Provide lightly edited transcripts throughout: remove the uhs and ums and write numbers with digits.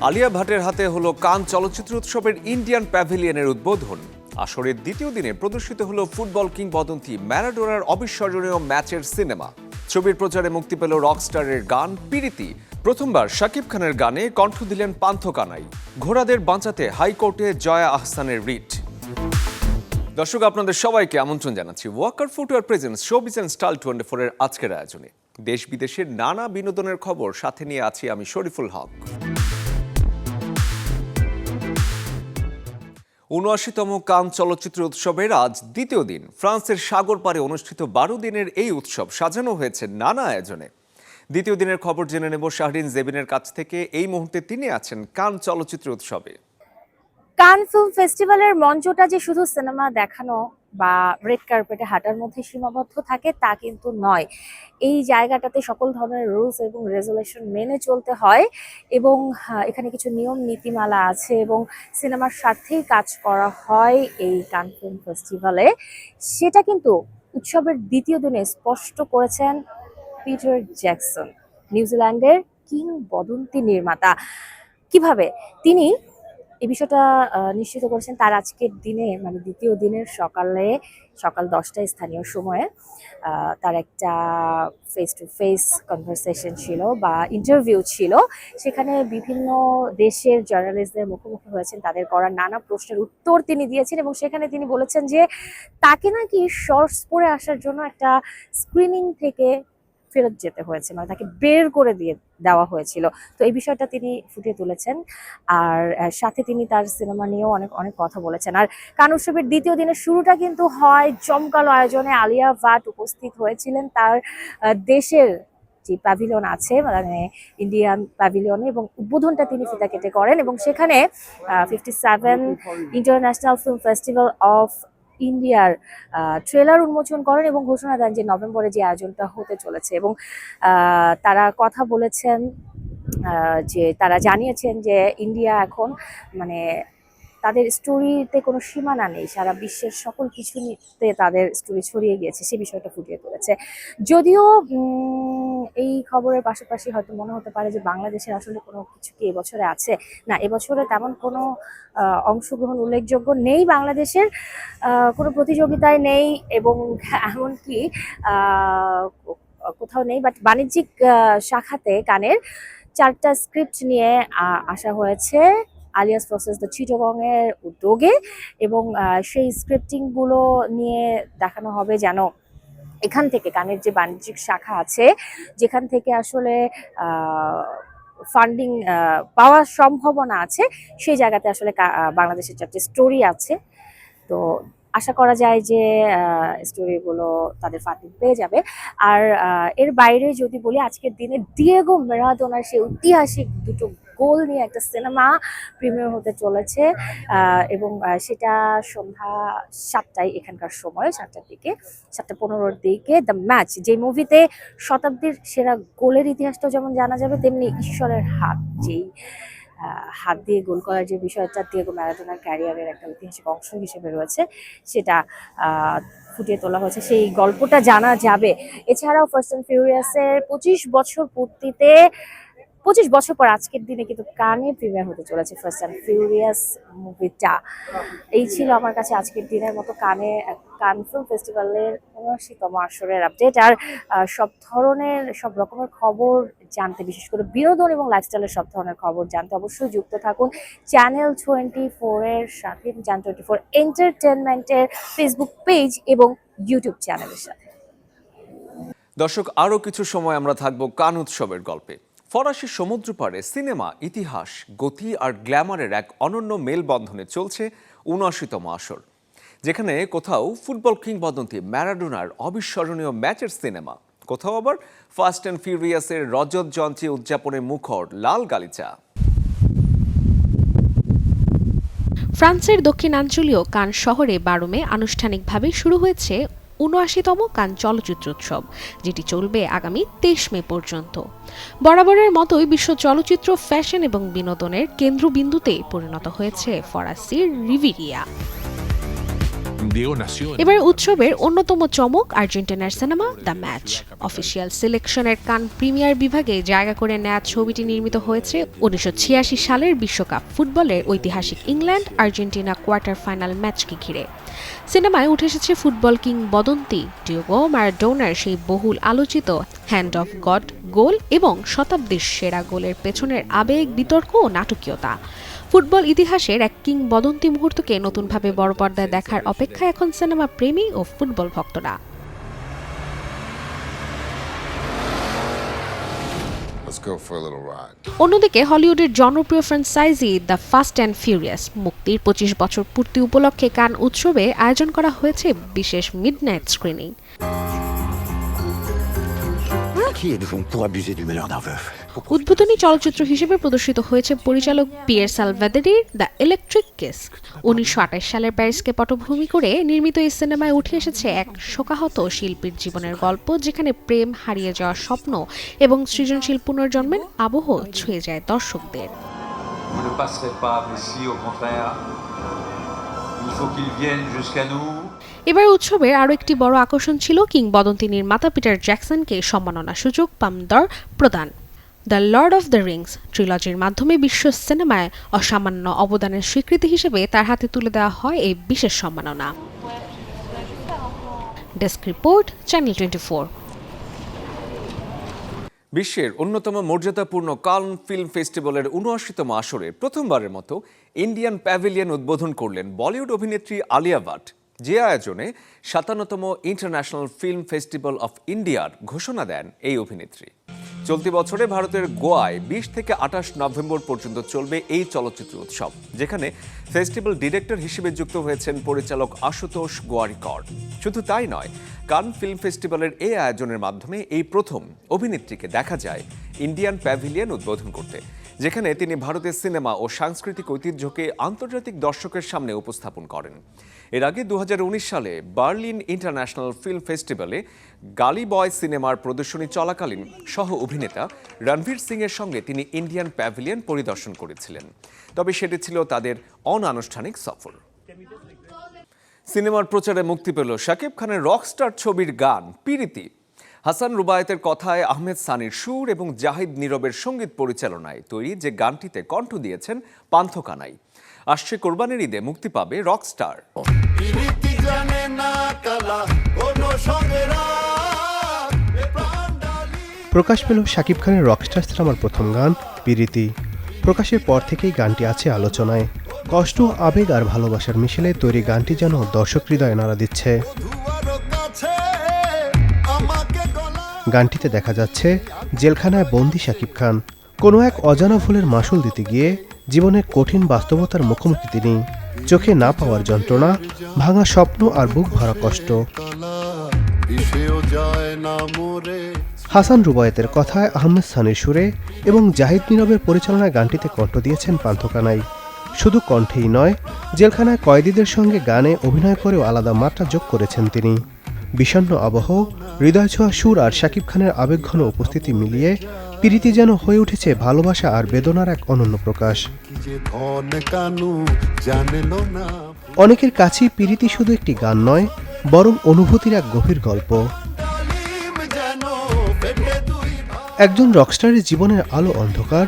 আলিয়া ভাটের হাতে হলো কান চলচ্চিত্র উৎসবের ইন্ডিয়ান প্যাভিলিয়নের উদ্বোধন। আসরের দ্বিতীয় দিনে প্রদর্শিত হলো ফুটবল কিংবদন্তি ম্যারাডোনার অবিস্মরণীয় ম্যাচের সিনেমা। ছবির প্রচারে মুক্তি পেল রকস্টারের গান পিরিতি। প্রথমবার শাকিব খানের গানে কণ্ঠ দিলেন পান্থ কানাই। ঘোড়াদের বাঁচাতে হাইকোর্টে জয়া আহসানের রিট। দর্শক, আপনাদের সবাইকে আমন্ত্রণ জানাচ্ছি Walker footwear presents showbiz and style 24 এর আজকের আয়োজনে। দেশ বিদেশের নানা বিনোদনের খবর সাথে নিয়ে আছি আমি শরীফুল হক। ৭৯তম কান চলচ্চিত্র উৎসবের আজ দ্বিতীয় দিন। ফ্রান্সের সাগর পাড়ে অনুষ্ঠিত ১২ দিনের এই উৎসব সাজানো হয়েছে নানা আয়োজনে। দ্বিতীয় দিনের খবর জেনে নেব শাহরিন জেবিনের কাছ থেকে। এই মুহূর্তে তিনি আছেন কান চলচ্চিত্র উৎসবে। কান ফিল্ম ফেস্টিভ্যালের মঞ্চটা যে শুধু সিনেমা দেখানো বা রেড কার্পেটে হাঁটার মধ্যে সীমাবদ্ধ থাকে তা কিন্তু নয়। এই জায়গাটাতে সকল ধরনের রুলস এবং রেজুলেশন মেনে চলতে হয় এবং এখানে কিছু নিয়ম নীতিমালা আছে এবং সিনেমার স্বার্থেই কাজ করা হয় এই কান ফিল্ম ফেস্টিভ্যালে। সেটা কিন্তু উৎসবের দ্বিতীয় দিনে স্পষ্ট করেছেন পিটার জ্যাকসন, নিউজিল্যান্ডের কিংবদন্তি নির্মাতা। কিভাবে তিনি এই বিষয়টা নিশ্চিত করেছেন তার আজকের দিনে, মানে দ্বিতীয় দিনের সকাল 10টায় স্থানীয় সময়ে তার একটা ফেস টু ফেস কনভারসেশন ছিল বা ইন্টারভিউ ছিল। সেখানে বিভিন্ন দেশের জার্নালিস্টদের মুখোমুখি হয়েছেন, তাদের করা নানা প্রশ্নের উত্তর তিনি দিয়েছেন এবং সেখানে তিনি বলেছেন যে তাকে নাকি শর্টস পরে আসার জন্য একটা স্ক্রিনিং থেকে ফেরত যেতে হয়েছে, মানে তাকে বের করে দেওয়া হয়েছিল। তো এই বিষয়টা তিনি ফুটিয়ে তুলেছেন আর সাথে তিনি তার সিনেমা নিয়েও অনেক অনেক কথা বলেছেন। আর কান উৎসবের দ্বিতীয় দিনের শুরুটা কিন্তু হয় জমকালো আয়োজনে। আলিয়া ভাট উপস্থিত হয়েছিলেন তার দেশের যে প্যাভিলিয়ন আছে, মানে ইন্ডিয়ান প্যাভিলিয়নে, এবং উদ্বোধনটা তিনি ফিতা কেটে করেন এবং সেখানে 57 ইন্টারন্যাশনাল ফিল্ম ফেস্টিভ্যাল অফ ইন্ডিয়ার ট্রেলার উন্মোচন করেন এবং ঘোষণা দেন যে নভেম্বরে যে আয়োজনটা হতে চলেছে। এবং তারা কথা বলেছেন যে তারা জানিয়েছেন যে ইন্ডিয়া এখন মানে তাদের স্টোরিতে কোনো সীমানা নেই, সারা বিশ্বের সকল কিছুতে তাদের স্টোরি ছড়িয়ে গিয়েছে, সে বিষয়টা ফুটিয়ে তুলেছে। যদিও এই খবরের পাশাপাশি হয়তো মনে হতে পারে যে বাংলাদেশের আসলে কোনো কিছু কি এবছরে আছে না, এবছরে তেমন কোনো অংশগ্রহণ উল্লেখযোগ্য নেই, বাংলাদেশের কোনো প্রতিযোগিতায় নেই এবং এমনকি কোথাও নেই। বাট বাণিজ্যিক শাখাতে কানের 4টা স্ক্রিপ্ট নিয়ে আসা হয়েছে আলিয়াস প্রসেস দ্য চিটাগং এর উদ্যোগে এবং সেই স্ক্রিপ্টিংগুলো নিয়ে দেখানো হবে যেন এখান থেকে কানের যে বাণিজ্যিক শাখা আছে, যেখান থেকে আসলে ফান্ডিং পাওয়ার সম্ভাবনা আছে, সেই জায়গাতে আসলে বাংলাদেশের 4টে স্টোরি আছে। তো আশা করা যায় যে স্টোরিগুলো তাদের ফান্ডিং পেয়ে যাবে। আর এর বাইরে যদি বলি, আজকের দিনে ডিয়েগো ম্যারাডোনার সেই ঐতিহাসিক 2টো গোল নিয়ে একটা সিনেমা প্রিমিয়ার হতে চলেছে এবং সেটা সন্ধ্যা 7টায় এখানকার সময়, 7টার দিকে, 7:15-র দিকে। দ্য ম্যাচ, যে মুভিতে শতাব্দীর সেরা গোলের ইতিহাসটাও যেমন জানা যাবে, তেমনি ঈশ্বরের হাত, যেই হাত দিয়ে গোল করার যে বিষয়টা ডিয়েগো ম্যারাডোনার ক্যারিয়ারের একটা ঐতিহাসিক অংশ হিসেবে রয়েছে, সেটা ফুটিয়ে তোলা হয়েছে, সেই গল্পটা জানা যাবে। এছাড়াও ফাস্ট অ্যান্ড ফিউরিয়াসের 25 বছর পূর্তিতে 25 বছর পর আজকের দিনে কিন্তু কানে প্রিমিয়ার হতে চলেছে ফাস্ট অ্যান্ড ফিউরিয়াস মুভিটা। এই ছিল আমার কাছে আজকের দিনের মতো কান ফিল্ম ফেস্টিভ্যালের ৭৯তম আসরের আপডেট। আর সব রকমের খবর জানতে, বিশেষ করে বিনোদন এবং লাইফস্টাইলের সব ধরনের খবর জানতে অবশ্যই যুক্ত থাকুন চ্যানেল 24 এর সাথে, চ্যানেল 24 এন্টারটেনমেন্টের ফেসবুক পেজ এবং ইউটিউব চ্যানেলের সাথে। দর্শক, আরও কিছু সময় আমরা থাকবো কান উৎসবের গল্পে। ফরাসি সমুদ্র পাড়ে সিনেমা, ইতিহাস, গতি আর গ্ল্যামারের এক অনন্য মেলবন্ধনে চলছে ৭৯তম আসর, যেখানে কোথাও ফুটবল কিংবদন্তি ম্যারাডোনার অবিস্মরণীয় ম্যাচের সিনেমা, কোথাও আবার ফাস্ট অ্যান্ড ফিউরিয়াসের রজত জয়ন্তী উদযাপনে মুখর লাল গালিচা। ফ্রান্সের দক্ষিণাঞ্চলীয় কান শহরে 12 মে আনুষ্ঠানিকভাবে শুরু হয়েছে ৭৯তম কান চলচ্চিত্র উৎসব, যেটি চলবে আগামী 23 মে পর্যন্ত। বরাবরের মতোই বিশ্ব চলচ্চিত্র, ফ্যাশন এবং বিনোদনের কেন্দ্রবিন্দুতে পরিণত হয়েছে ফরাসির রিভিরিয়া। Diego nació en এবার উৎসবের অন্যতম চমক আর্জেন্টিনার সিনেমা দ্য ম্যাচ। অফিসিয়াল সিলেকশনের কান প্রিমিয়ার বিভাগে জায়গা করে নেওয়া ছবিটি নির্মিত হয়েছে 1986 সালের বিশ্বকাপ ফুটবলের ঐতিহাসিক ইংল্যান্ড আর্জেন্টিনা কোয়ার্টার ফাইনাল ম্যাচকে ঘিরে। সিনেমায় উঠে এসেছে ফুটবল কিংবদন্তি ডিয়েগো ম্যারাডোনার সেই বহুল আলোচিত হ্যান্ড অফ গড গোল এবং শতাব্দীর সেরা গোলের পেছনের আবেগ, বিতর্ক ও নাটকীয়তা। ফুটবল ইতিহাসের এক কিংবদন্তি মুহূর্তকে নতুনভাবে বড় পর্দায় দেখার অপেক্ষায় এখন সিনেমা প্রেমী ও ফুটবল ভক্তরা। Let's go for a little ride. অন্যদিকে হলিউডের জনপ্রিয় franchise the fast and furious মুক্তির 25 বছর পূর্তি উপলক্ষে কান উৎসবে আয়োজন করা হয়েছে বিশেষ midnight screening. Qui êtes-vous pour abuser du malheur d'un veuf? উদ্বোধনী চলচ্চিত্র হিসেবে প্রদর্শিত হয়েছে পরিচালক পিয়ের সালভাদেরির দ্য ইলেকট্রিক কিস। 1928 সালের প্যারিসকে পটভূমি করে নির্মিত এই সিনেমায় উঠে এসেছে এক শোকাহত শিল্পীর জীবনের গল্প, যেখানে প্রেম, হারিয়ে যাওয়া স্বপ্ন এবং সৃজনশীল পুনর্জন্মের আবহ ছুঁয়ে যায় দর্শকদের। Vous ne passerez pas, mais si, au contraire, il faut qu'ils viennent jusqu'à nous. এবার উৎসবের আরও একটি বড় আকর্ষণ ছিল কিংবদন্তি নির্মাতা পিটার জ্যাকসনকে সম্মাননা সূচক পাল্ম d'Or প্রদান। The lord of the rings ট্রিলজির মাধ্যমে বিশ্ব সিনেমায় অসামান্য অবদানের স্বীকৃতি হিসেবে তার হাতে তুলে দেওয়া হয় এই বিশেষ সম্মাননা। Desk report, channel 24। বিশ্বের অন্যতম মর্যাদাপূর্ণ কান ফিল্ম ফেস্টিভ্যালের ৭৯তম আসরে প্রথমবারের মতো ইন্ডিয়ান প্যাভিলিয়ন উদ্বোধন করলেন বলিউড অভিনেত্রী আলিয়া ভাট, যে আয়োজনে ৫৭তম ইন্টারন্যাশনাল ফিল্ম ফেস্টিভ্যাল অফ ইন্ডিয়ার ঘোষণা দেন এই অভিনেত্রী। চলতি বছরে ভারতের গোয়ায় ২০ থেকে ২৮ নভেম্বর পর্যন্ত চলবে এই চলচ্চিত্র উৎসব, যেখানে ফেস্টিভ্যাল ডিরেক্টর হিসেবে যুক্ত হয়েছেন পরিচালক আশুতোষ গোয়ারিকর। শুধু তাই নয়, কান ফিল্ম ফেস্টিভ্যালের এই আয়োজনের মাধ্যমে এই প্রথম অভিনেত্রীকে দেখা যায় ইন্ডিয়ান প্যাভিলিয়ন উদ্বোধন করতে, যেখানে তিনি ভারতের সিনেমা ও সাংস্কৃতিক ঐতিহ্যকে আন্তর্জাতিক দর্শকের সামনে উপস্থাপন করেন। এর আগে ২০১৯ সালে বার্লিন ইন্টারন্যাশনাল ফিল্ম ফেস্টিভ্যালে গালি বয় সিনেমার প্রদর্শনী চলাকালীন সহ অভিনেতা রণবীর সিং এর সঙ্গে তিনি ইন্ডিয়ান প্যাভিলিয়ন পরিদর্শন করেছিলেন, তবে সেটি ছিল তাদের অনানুষ্ঠানিক সফর। সিনেমার প্রচারে মুক্তি পেল শাকিব খানের রকস্টার ছবির গান পিরিতি। হাসান রুবায়েতের কথায় আহমেদ সানির সুর এবং জাহিদ নীরবের সঙ্গীত পরিচালনায় তৈরি যে গানটিতে কণ্ঠ দিয়েছেন পান্থ কানাই। আসছে কোরবানির ঈদে মুক্তি পাবে রকস্টার। প্রকাশ পেল শাকিব খানের রকস্টার সিনেমার প্রথম গান পিরিতি। প্রকাশের পর থেকেই গানটি আছে আলোচনায়। কষ্ট, আবেগ আর ভালোবাসার মিশেলে তৈরি গানটি যেন দর্শক হৃদয়ে নাড়া দিচ্ছে। গানটিতে দেখা যাচ্ছে জেলখানায় বন্দি শাকিব খান। কোনো এক অজানা ভুলের মাসুল দিতে গিয়ে জীবনের কঠিন বাস্তবতার মুখোমুখি তিনি। চোখে না পাওয়ার যন্ত্রণা, ভাঙা স্বপ্ন আর বুক ভরা কষ্ট। হাসান রুবায়েতের কথায় আহমেদ সানির সুরে এবং জাহিদ নীরবের পরিচালনায় গানটিতে কণ্ঠ দিয়েছেন পান্থ কানাই। শুধু কণ্ঠেই নয়, জেলখানায় কয়েদিদের সঙ্গে গানে অভিনয় করেও আলাদা মাত্রা যোগ করেছেন তিনি। বিষণ্ণ আবহ, হৃদয় ছোঁয়া সুর আর শাকিব খানের আবেগঘন উপস্থিতি মিলিয়ে পিরিতি যেন হয়ে উঠেছে ভালোবাসা আর বেদনার এক অনন্য প্রকাশ। অনেকের কাছেই পিরিতি শুধু একটি গান নয়, বরং অনুভূতির এক গভীর গল্প। একজন রকস্টারের জীবনের আলো অন্ধকার,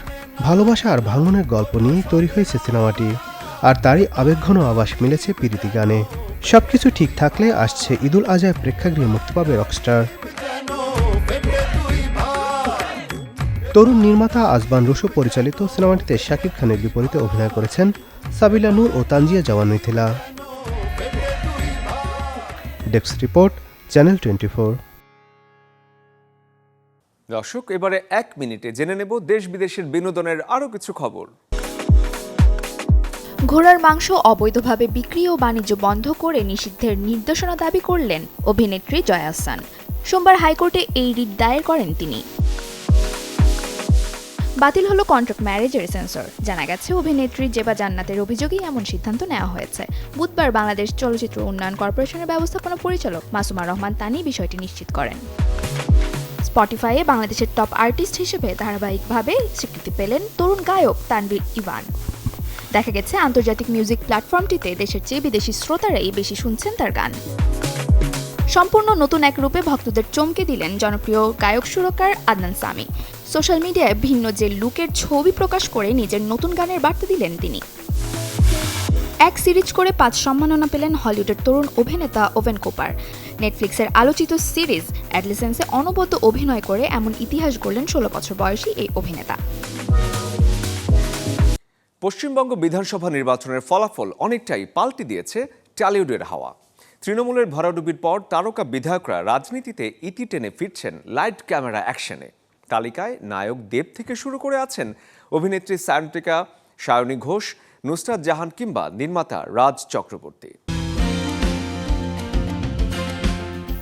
ভালোবাসা আর ভাঙনের গল্প নিয়ে তৈরি হয়েছে সিনেমাটি, আর তারই আবেগঘন আভাস মিলেছে পিরিতি গানে। সবকিছু ঠিক থাকলে আসছে ঈদুল আজহায় প্রেক্ষাগৃহে মুক্তি পাবে রকস্টার। তরুণ নির্মাতা আজবান রুশো পরিচালিত সিনেমাটিতে শাকিব খানের বিপরীতে অভিনয় করেছেন সাবিলা নূর ও Tanjia Jawan Mithila. Desk report, channel 24। দর্শক, এবারে ১ মিনিটে জেনে নেব দেশ বিদেশের বিনোদনের আরও কিছু খবর। ঘোড়ার মাংস অবৈধভাবে বিক্রি ও বাণিজ্য বন্ধ করে নিষিদ্ধের নির্দেশনা দাবি করলেন অভিনেত্রী জয়া আহসান। সোমবার হাইকোর্টে এই রিট দায়ের করেন তিনি। বাতিল হলো কন্ট্রাক্ট ম্যারেজের সেন্সর। জানা গেছে, অভিনেত্রী জেবা জান্নাতের অভিযোগেই এমন সিদ্ধান্ত নেওয়া হয়েছে। বুধবার বাংলাদেশ চলচ্চিত্র উন্নয়ন কর্পোরেশনের ব্যবস্থাপনা পরিচালক মাসুমা রহমান তানি বিষয়টি নিশ্চিত করেন। স্পটিফাইয়ে বাংলাদেশের টপ আর্টিস্ট হিসেবে ধারাবাহিকভাবে স্বীকৃতি পেলেন তরুণ গায়ক তানভীর ইভান। দেখা গেছে আন্তর্জাতিক মিউজিক প্ল্যাটফর্মটিতে দেশের চেয়ে বিদেশি শ্রোতারাই বেশি শুনছেন তার গান। সম্পূর্ণ নতুন এক রূপে ভক্তদের চমকে দিলেন জনপ্রিয় গায়ক সুরকার আদনান সামি। সোশ্যাল মিডিয়ায় ভিন্ন যে লুকের ছবি প্রকাশ করে নিজের নতুন গানের বার্তা দিলেন তিনি। এক সিরিজ করে 5 সম্মাননা পেলেন হলিউডের তরুণ অভিনেতা ওভেন কুপার। নেটফ্লিক্সের আলোচিত সিরিজ অ্যাডলেসেন্সে অনবদ্য অভিনয় করে এমন ইতিহাস গড়লেন 16 বছর বয়সী এই অভিনেতা। পশ্চিমবঙ্গ বিধানসভা নির্বাচনের ফলাফল অনেকটাই পাল্টে দিয়েছে টলিউডের হাওয়া। তৃণমূলের ভরাডুবির পর তারকা বিধায়করা রাজনীতিতে ইতি টেনে ফিরছেন লাইট ক্যামেরা অ্যাকশনে। তালিকায় নায়ক দেব থেকে শুরু করে আছেন অভিনেত্রী সায়ন্তিকা, সায়নী ঘোষ, নুসরাত জাহান কিংবা নির্মাতা রাজ চক্রবর্তী।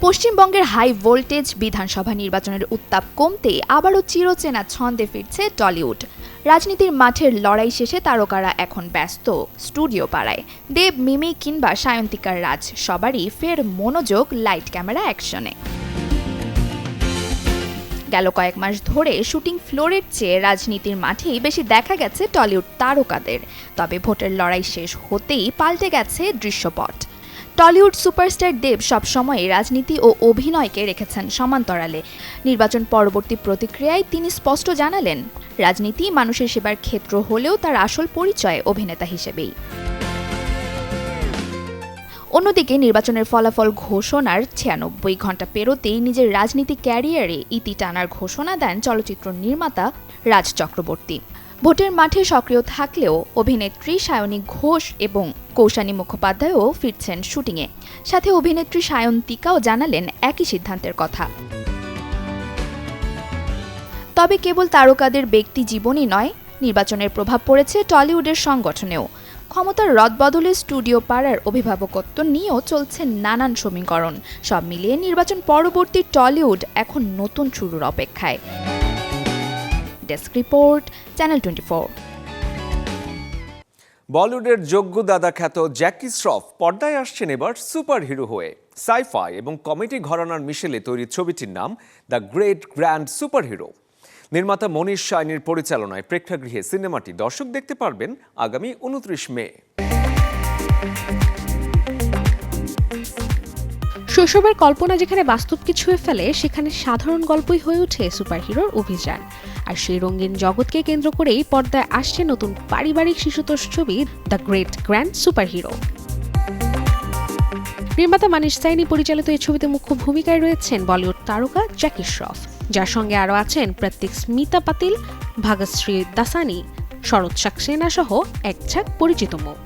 পশ্চিমবঙ্গের হাই ভোল্টেজ বিধানসভা নির্বাচনের উত্তাপ কমতে আবারও চিরচেনা ছন্দে ফিরছে টলিউড। রাজনীতির মাঠের লড়াই শেষে তারকারা এখন ব্যস্ত স্টুডিও পাড়ায়। দেব, মিমি কিংবা সায়ন্তিকার রাজ সবারই ফের মনোযোগ লাইট ক্যামেরা অ্যাকশনে। গেল কয়েক মাস ধরে শুটিং ফ্লোরের চেয়ে রাজনীতির মাঠেই বেশি দেখা গেছে টলিউড তারকাদের। তবে ভোটের লড়াই শেষ হতেই পাল্টে গেছে দৃশ্যপট। টলিউড সুপারস্টার দেব সবসময় রাজনীতি ও অভিনয়কে রেখেছেন সমান্তরালে। নির্বাচন পরবর্তী প্রতিক্রিয়ায় তিনি স্পষ্ট জানালেন, রাজনীতি মানুষের সেবার ক্ষেত্র হলেও তার আসল পরিচয় অভিনেতা হিসেবেই। অন্যদিকে নির্বাচনের ফলাফল ঘোষণার 96 ঘন্টা পেরোতেই নিজের রাজনীতিক ক্যারিয়ারে ইতি টানার ঘোষণা দেন চলচ্চিত্র নির্মাতা রাজ চক্রবর্তী। ভোটের মাঠে সক্রিয় থাকলেও অভিনেত্রী সায়নী ঘোষ এবং কৌশানী মুখোপাধ্যায়ও ফিরছেন শুটিংয়ে। সাথে অভিনেত্রী সায়ন্তিকাও জানালেন একই সিদ্ধান্তের কথা। তবে কেবল তারকাদের ব্যক্তি জীবনই নয়, নির্বাচনের প্রভাব পড়েছে টলিউডের সংগঠনেও। ক্ষমতার রদবদলে স্টুডিও পাড়ার অভিভাবকত্ব নিয়েও চলছে নানান সমীকরণ। সব মিলিয়ে নির্বাচন পরবর্তী টলিউড এখন নতুন শুরুর অপেক্ষায়। Desk report, channel 24। বলিউডের যোগ্য দাদা খ্যাত জ্যাকি শ্রফ পর্দায় আসছেন এবার সুপারহিরো হয়ে। সাইফাই এবং কমেডি ঘরানার মিশেলে তৈরি ছবিটির নাম দ্য গ্রেট গ্র্যান্ড সুপারহিরো। নির্মাতা মনীষ সাইনির পরিচালনায় প্রেক্ষাগৃহে সিনেমাটি দর্শক দেখতে পারবেন আগামী 29 মে। শৈশবের কল্পনা যেখানে বাস্তবকে ছুঁয়ে ফেলে, সেখানে সাধারণ গল্পই হয়ে ওঠে সুপারহিরোর অভিযান। আর সেই রঙিন জগৎকে কেন্দ্র করেই পর্দায় আসছে নতুন পারিবারিক শিশুতোষ ছবি দ্য গ্রেট গ্র্যান্ড সুপারহিরো। নির্মাতা মনীষ সাইনি পরিচালিত এই ছবিতে মুখ্য ভূমিকায় রয়েছেন বলিউড তারকা জ্যাকি শ্রফ, যার সঙ্গে আরও আছেন প্রত্যেক স্মিতা পাতিল, ভাগশ্রী দাসানি, শরৎ সাক্সেনা সহ এক ঝাঁক পরিচিত মুখ।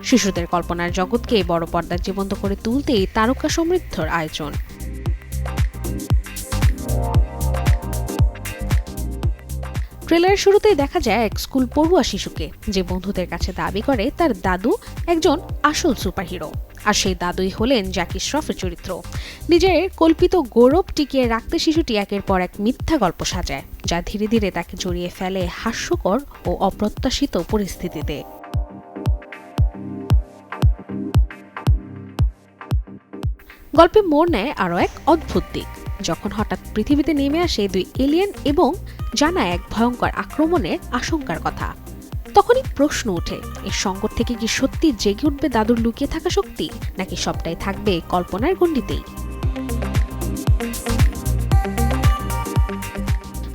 শিশুদের কল্পনার জগৎকে বড় পর্দার জীবন্ত করে তুলতেই তারকা সমৃদ্ধর আয়োজন। ট্রেলারের শুরুতেই দেখা যায় এক স্কুল পড়ুয়া শিশুকে, যে বন্ধুদের কাছে দাবি করে তার দাদু একজন আসল সুপারহিরো। আর সেই দাদুই হলেন জ্যাকি শ্রফের চরিত্র। নিজের কল্পিত গৌরব টিকিয়ে রাখতে শিশুটি একের পর এক মিথ্যা গল্প সাজায়, যা ধীরে ধীরে তাকে জড়িয়ে ফেলে হাস্যকর ও অপ্রত্যাশিত পরিস্থিতিতে। গল্পে মোড় নেয় আরও এক অদ্ভুত দিক, যখন হঠাৎ পৃথিবীতে নেমে আসে 2 এলিয়েন এবং জানায় এক ভয়ঙ্কর আক্রমণের আশঙ্কার কথা। তখনই প্রশ্ন ওঠে, এই সংকট থেকে কি সত্যি জেগে উঠবে দাদুর লুকিয়ে থাকা শক্তি, নাকি সবটাই থাকবে কল্পনার গণ্ডিতেই?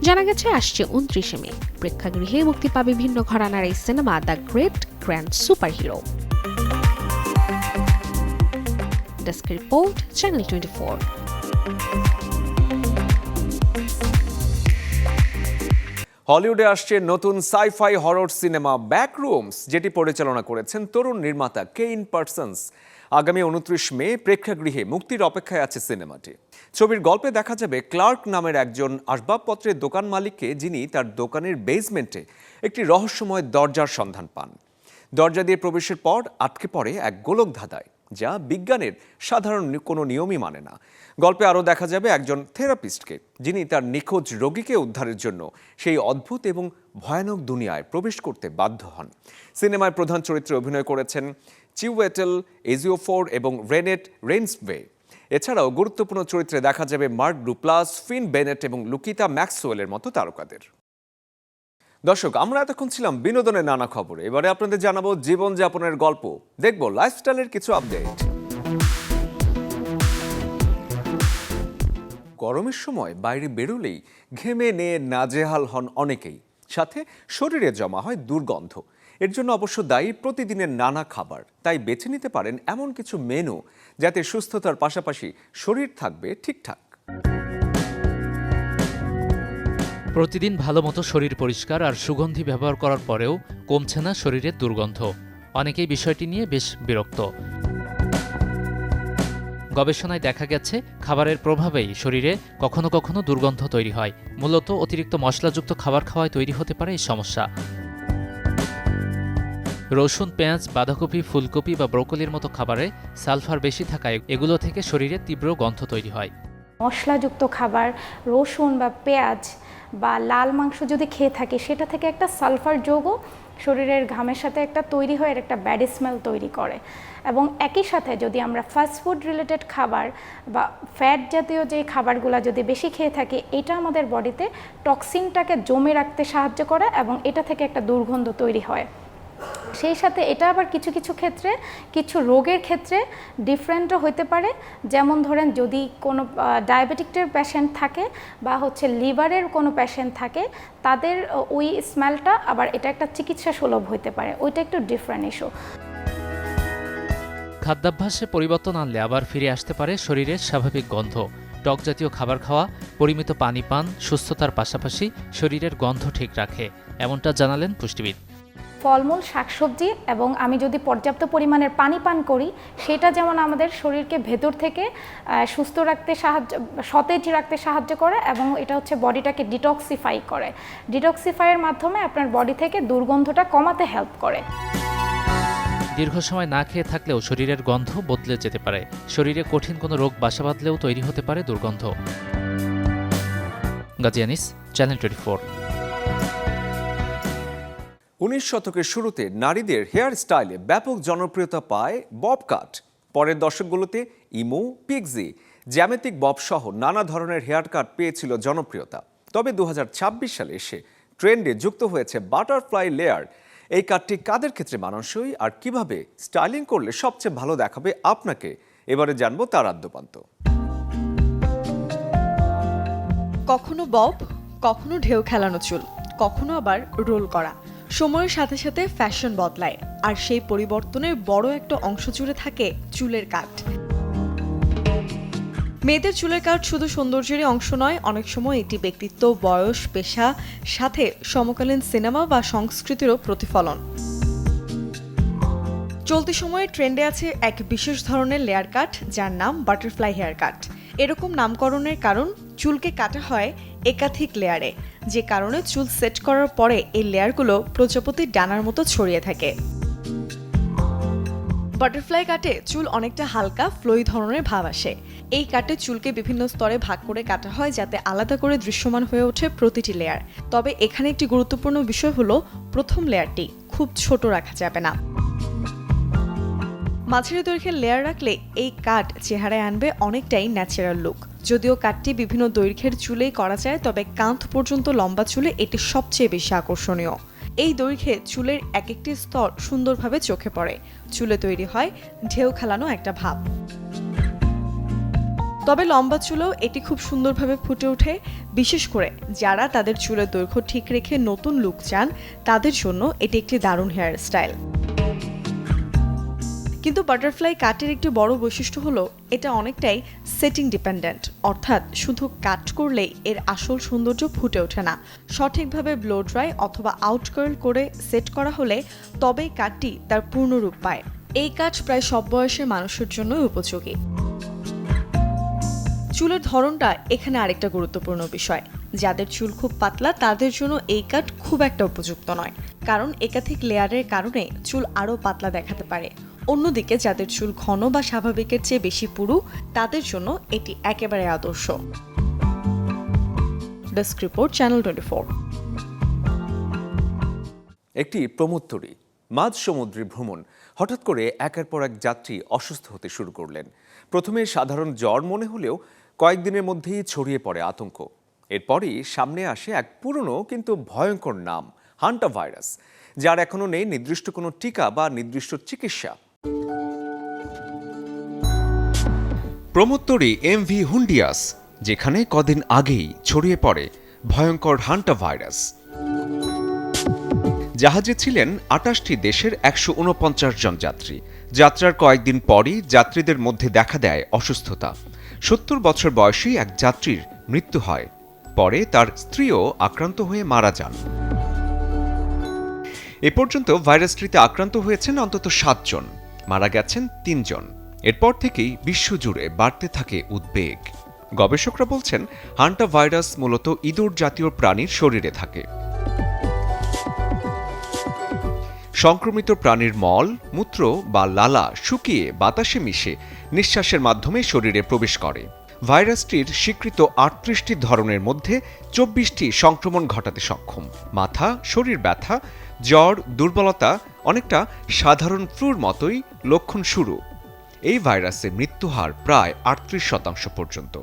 জানা গেছে আসছে 29 মে প্রেক্ষাগৃহে মুক্তি পাবে ভিন্ন ঘরানার এই cinema the great grand superhero. Desk report, channel 24। হলিউডে আসছে নতুন সাইফাই হরর সিনেমা ব্যাকরুমস, যেটি পরিচালনা করেছেন তরুণ নির্মাতা কেইন পার্সন্স। আগামী 29 মে প্রেক্ষাগৃহে মুক্তির অপেক্ষায় আছে সিনেমাটি। ছবির গল্পে দেখা যাবে ক্লার্ক নামের একজন আসবাবপত্রের দোকান মালিককে, যিনি তার দোকানের বেসমেন্টে একটি রহস্যময় দরজার সন্ধান পান। দরজা দিয়ে প্রবেশের পর আটকে পড়ে এক গোলক ধাঁধায়, যা বিজ্ঞানের সাধারণ কোনো নিয়মই মানে না। গল্পে আরও দেখা যাবে একজন থেরাপিস্টকে, যিনি তার নিখোঁজ রোগীকে উদ্ধারের জন্য সেই অদ্ভুত এবং ভয়ানক দুনিয়ায় প্রবেশ করতে বাধ্য হন। সিনেমায় প্রধান চরিত্রে অভিনয় করেছেন চিউয়েটেল এজিওফোর এবং রেনেট রেইনসওয়ে। এছাড়াও গুরুত্বপূর্ণ চরিত্রে দেখা যাবে মার্ক ডুপ্লাস, ফিন বেনেট এবং লুকিতা ম্যাক্সওয়েলের মতো তারকাদের। দর্শক, আমরা এতক্ষণ ছিলাম বিনোদনের নানা খবরে। এবারে আপনাদের জানাবো জীবনযাপনের গল্প, দেখব লাইফস্টাইলের কিছু আপডেট। গরমের সময় বাইরে বেরোলেই ঘেমে নিয়ে নাজেহাল হন অনেকেই, সাথে শরীরে জমা হয় দুর্গন্ধ। এর জন্য অবশ্য দায়ী প্রতিদিনের নানা খাবার। তাই বেছে নিতে পারেন এমন কিছু মেনু যাতে সুস্থতার পাশাপাশি শরীর থাকবে ঠিকঠাক। প্রতিদিন ভালোমতো শরীর পরিষ্কার আর সুগন্ধি ব্যবহার করার পরেও কমছে না শরীরের দুর্গন্ধ। অনেকেই বিষয়টি নিয়ে বেশ বিরক্ত। গবেষণায় দেখা গেছে খাবারের প্রভাবেই শরীরে কখনো কখনো দুর্গন্ধ তৈরি হয়। মূলত অতিরিক্ত মশলাযুক্ত খাবার খাওয়ায় তৈরি হতে পারে এই সমস্যা। রসুন, পেঁয়াজ, বাঁধাকপি, ফুলকপি বা ব্রোকলির মতো খাবারে সালফার বেশি থাকায় এগুলো থেকে শরীরে তীব্র গন্ধ তৈরি হয়। মশলাযুক্ত খাবার, রসুন বা পেঁয়াজ বা লাল মাংস যদি খেয়ে থাকি, সেটা থেকে একটা সালফার যৌগ শরীরের ঘামের সাথে একটা তৈরি হয়ে একটা ব্যাড স্মেল তৈরি করে। এবং একই সাথে যদি আমরা ফাস্টফুড রিলেটেড খাবার বা ফ্যাট জাতীয় যে খাবারগুলো যদি বেশি খেয়ে থাকি, এটা আমাদের বডিতে টক্সিনটাকে জমে রাখতে সাহায্য করে এবং এটা থেকে একটা দুর্গন্ধ তৈরি হয়। সেই সাথে এটা আবার কিছু কিছু ক্ষেত্রে কিছু রোগের ক্ষেত্রে ডিফারেন্টও হতে পারে। যেমন ধরেন যদি কোনো ডায়াবেটিকের পেশেন্ট থাকে বা লিভারের কোনো পেশেন্ট থাকে, তাদের ওই স্মেলটা আবার এটা একটা চিকিৎসা সুলভ হতে পারে, ওইটা একটু ডিফারেন্ট ইস্যু। খাদ্যাভ্যাসে পরিবর্তন আনলে আবার ফিরে আসতে পারে শরীরের স্বাভাবিক গন্ধ। টক জাতীয় খাবার খাওয়া, পরিমিত পানি পান সুস্থতার পাশাপাশি শরীরের গন্ধ ঠিক রাখে, এমনটা জানালেন পুষ্টিবিদ। ফলমূল, শাকসবজি এবং আমি যদি পর্যাপ্ত পরিমাণের পানি পান করি, সেটা যেমন আমাদের শরীরকে ভেতর থেকে সুস্থ রাখতে সতেজ রাখতে সাহায্য করে এবং এটা বডিটাকে ডিটক্সিফাই করে। ডিটক্সিফাইয়ের মাধ্যমে আপনার বডি থেকে দুর্গন্ধটা কমাতে হেল্প করে। দীর্ঘ সময় না খেয়ে থাকলেও শরীরের গন্ধ বদলে যেতে পারে। শরীরে কঠিন কোনো রোগ বাসা বাঁধলেও তৈরি হতে পারে দুর্গন্ধ। গাজী আনিস, চ্যানেল 24। 19 শতকের শুরুতে নারীদের হেয়ার স্টাইলে ব্যাপক জনপ্রিয়তা পায় বব কাট। পরের দশকগুলোতে ইমো, পিক্সি, জ্যামিতিক বব সহ নানা ধরনের হেয়ার কাট পেয়েছিল জনপ্রিয়তা। তবে 2026 সালে এসে ট্রেন্ডে যুক্ত হয়েছে বাটারফ্লাই লেয়ার। এই কাটটি কাদের ক্ষেত্রে মানানসই আর কিভাবে স্টাইলিং করলে সবচেয়ে ভালো দেখাবে আপনাকে, এবারে জানবো তার আদ্যোপান্ত। কখনো বব, কখনো ঢেউ খেলানো চুল, কখনো আবার রোল করা। সময়ের সাথে সাথে ফ্যাশন বদলায়, আর সেই পরিবর্তনের বড় একটা অংশ জুড়ে থাকে চুলের কাট। মেয়েদের চুলের কাট শুধু সৌন্দর্যেরই অংশ নয়, অনেক সময় এটি ব্যক্তিত্ব, বয়স, পেশা, সাথে সমকালীন সিনেমা বা সংস্কৃতিরও প্রতিফলন। চলতি সময়ে ট্রেন্ডে আছে এক বিশেষ ধরনের লেয়ার কাট, যার নাম বাটারফ্লাই হেয়ার কাট। এরকম নামকরণের কারণ চুলকে কাটা হয় একাধিক লেয়ারে, যে কারণে চুল সেট করার পরে এই লেয়ারগুলো প্রজাপতির ডানার মতো ছড়িয়ে থাকে। বাটারফ্লাই কাটে চুল অনেকটা হালকা ফ্লোই ধরনের ভাব আসে। এই কাটে চুলকে বিভিন্ন স্তরে ভাগ করে কাটা হয় যাতে আলাদা করে দৃশ্যমান হয়ে ওঠে প্রতিটি লেয়ার। তবে এখানে একটি গুরুত্বপূর্ণ বিষয় হলো প্রথম লেয়ারটি খুব ছোট রাখা যাবে না। মাঝারি দৈর্ঘ্যের লেয়ার রাখলে এই কাট চেহারায় আনবে অনেকটাই ন্যাচারাল লুক। যদিও কাটটি বিভিন্ন দৈর্ঘ্যের চুলেই করা যায়, তবে কাঁধ পর্যন্ত লম্বা চুলে এটি সবচেয়ে বেশি আকর্ষণীয়। এই দৈর্ঘ্যে চুলের এক একটি স্তর সুন্দরভাবে চোখে পড়ে, চুলে তৈরি হয় ঢেউ খেলানো একটা ভাব। তবে লম্বা চুলেও এটি খুব সুন্দরভাবে ফুটে ওঠে, বিশেষ করে যারা তাদের চুলের দৈর্ঘ্য ঠিক রেখে নতুন লুক চান, তাদের জন্য এটি একটি দারুণ হেয়ার স্টাইল। কিন্তু বাটারফ্লাই কাটের একটি বড় বৈশিষ্ট্য হলো এটা অনেকটাই সেটিং ডিপেন্ডেন্ট, অর্থাৎ শুধু কাট করলেই এর আসল সৌন্দর্য ফুটে ওঠে না। সঠিকভাবে ব্লো ড্রাই অথবা আউট কার্ল করে সেট করা হলে তবেই কাটটি তার পূর্ণ রূপ পায়। এই কাট প্রায় সব বয়সের মানুষের জন্যই উপযোগী। চুলের ধরনটা এখানে আরেকটা গুরুত্বপূর্ণ বিষয়। যাদের চুল খুব পাতলা তাদের জন্য এই কাট খুব একটা উপযুক্ত নয়, কারণ একাধিক লেয়ারের কারণে চুল আরও পাতলা দেখাতে পারে। অন্যদিকে যাদের চুল ঘন বা স্বাভাবিকের চেয়ে বেশি পুরু, তাদের জন্য এটি একেবারে আদর্শ। Desk report, channel 24। একটি প্রমোত্তরী মাঝ সমুদ্রে ভ্রমণ। হঠাৎ করে একের পর এক যাত্রী অসুস্থ হতে শুরু করলেন। প্রথমে সাধারণ জ্বর মনে হলেও কয়েকদিনের মধ্যেই ছড়িয়ে পড়ে আতঙ্ক। এরপরই সামনে আসে এক পুরনো কিন্তু ভয়ঙ্কর নাম, হান্টা ভাইরাস, যার এখনও নেই নির্দিষ্ট কোনো টিকা বা নির্দিষ্ট চিকিৎসা। প্রমোত্তরী এমভি হুন্ডিয়াস, যেখানে কদিন আগেই ছড়িয়ে পড়ে ভয়ঙ্কর হান্টা ভাইরাস। জাহাজে ছিলেন ২৮টি দেশের ১৪৯ জন যাত্রী। যাত্রার কয়েকদিন পরই যাত্রীদের মধ্যে দেখা দেয় অসুস্থতা। ৭০ বছর বয়সী এক যাত্রীর মৃত্যু হয়। পরে তার স্ত্রীও আক্রান্ত হয়ে মারা যান। এ পর্যন্ত ভাইরাসটিতে আক্রান্ত হয়েছেন অন্তত ৭ জন, মারা গেছেন ৩ জন। এরপর থেকেই বিশ্বজুড়ে বাড়তে থাকে উদ্বেগ। গবেষকরা বলছেন, হান্টা ভাইরাস মূলত ইঁদুর জাতীয় প্রাণীর শরীরে থাকে। সংক্রমিত প্রাণীর মল, মূত্র বা লালা শুকিয়ে বাতাসে মিশে নিঃশ্বাসের মাধ্যমে শরীরে প্রবেশ করে। ভাইরাসটির স্বীকৃত ৩৮টি ধরনের মধ্যে ২৪টি সংক্রমণ ঘটাতে সক্ষম। মাথা, শরীর ব্যথা, জ্বর, দুর্বলতা, অনেকটা সাধারণ ফ্লুর মতোই লক্ষণ শুরু। এই ভাইরাসে মৃত্যুহার প্রায় ৩৮% পর্যন্ত।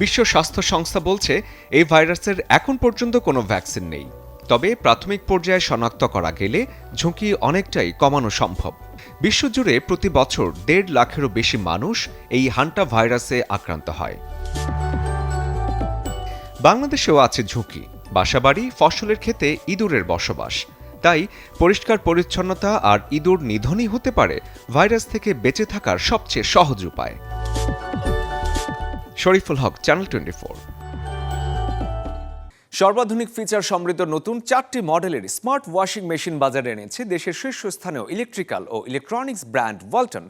বিশ্ব স্বাস্থ্য সংস্থা বলছে, এই ভাইরাসের এখন পর্যন্ত কোনো ভ্যাকসিন নেই। তবে প্রাথমিক পর্যায়ে শনাক্ত করা গেলে ঝুঁকি অনেকটাই কমানো সম্ভব। বিশ্বজুড়ে প্রতি বছর ১.৫ লাখেরও বেশি মানুষ এই হান্টা ভাইরাসে আক্রান্ত হয়। বাংলাদেশেও আছে ঝুঁকি। বাসাবাড়ি, ফসলের ক্ষেতে ইঁদুরের বসবাস। তাই পরিষ্কার পরিচ্ছন্নতা আর ইঁদুর নিধনই হতে পারে ভাইরাস থেকে বেঁচে থাকার সবচেয়ে সহজ উপায়। শরীফুল হক, চ্যানেল 24। সর্বাধুনিক ফিচার সমৃদ্ধ নতুন 4টি মডেলের স্মার্ট ওয়াশিং মেশিন বাজারে এনেছে দেশের শীর্ষস্থানীয় ইলেকট্রিক্যাল ও ইলেকট্রনিক্স ব্র্যান্ড ওয়ালটন।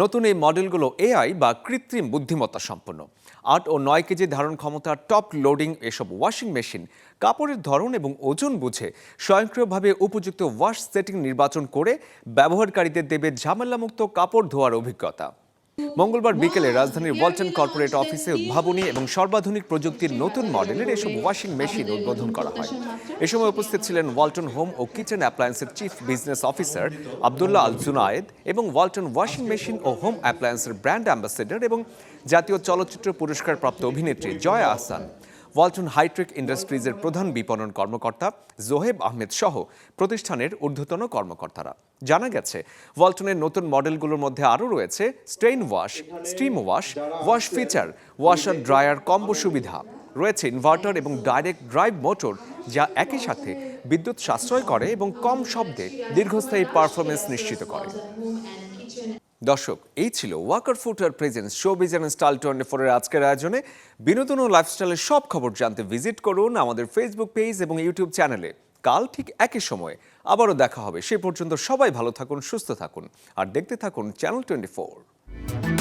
নতুন এই মডেলগুলো এআই বা কৃত্রিম বুদ্ধিমত্তা সম্পন্ন। 8 ও 9 কেজি ধারণ ক্ষমতার টপ লোডিং এসব ওয়াশিং মেশিন কাপড়ের ধরন এবং ওজন বুঝে স্বয়ংক্রিয়ভাবে উপযুক্ত ওয়াশ সেটিং নির্বাচন করে ব্যবহারকারীদের দেবে ঝামেলামুক্ত কাপড় ধোয়ার অভিজ্ঞতা। মঙ্গলবার বিকেলে রাজধানীর ওয়ালটন কর্পোরেট অফিসে উদ্ভাবনী এবং সর্বাধুনিক প্রযুক্তির নতুন মডেলের এসব ওয়াশিং মেশিন উদ্বোধন করা হয়। এ সময় উপস্থিত ছিলেন ওয়ালটন হোম ও কিচেন অ্যাপ্লায়েন্সের chief business officer Abdullah Al Junaed এবং ওয়ালটন ওয়াশিং মেশিন ও হোম অ্যাপ্লায়েন্সের ব্র্যান্ড অ্যাম্বাসেডর এবং জাতীয় চলচ্চিত্র পুরস্কারপ্রাপ্ত অভিনেত্রী জয়া আহসান। ওয়ালটন হাইটেক ইন্ডাস্ট্রিজের প্রধান বিপণন কর্মকর্তা জোহেব আহমেদ সহ প্রতিষ্ঠানের ঊর্ধ্বতন কর্মকর্তারা। জানা গেছে, ওয়ালটনের নতুন মডেলগুলোর মধ্যে আরও রয়েছে stain wash, steam wash, wash feature, washer dryer combo সুবিধা। রয়েছে ইনভার্টার এবং ডাইরেক্ট ড্রাইভ মোটর, যা একই সাথে বিদ্যুৎ সাশ্রয় করে এবং কম শব্দে দীর্ঘস্থায়ী পারফরমেন্স নিশ্চিত করে। দর্শক, এই ছিল Walker footwear presents showbiz and style 24 এর আজকের আয়োজনে। বিনোদন ও লাইফস্টাইলের সব খবর জানতে ভিজিট করুন আমাদের ফেসবুক পেজ এবং ইউটিউব চ্যানেলে। কাল ঠিক একই সময়ে আবারও দেখা হবে। সে পর্যন্ত সবাই ভালো থাকুন, সুস্থ থাকুন আর দেখতে থাকুন চ্যানেল 24।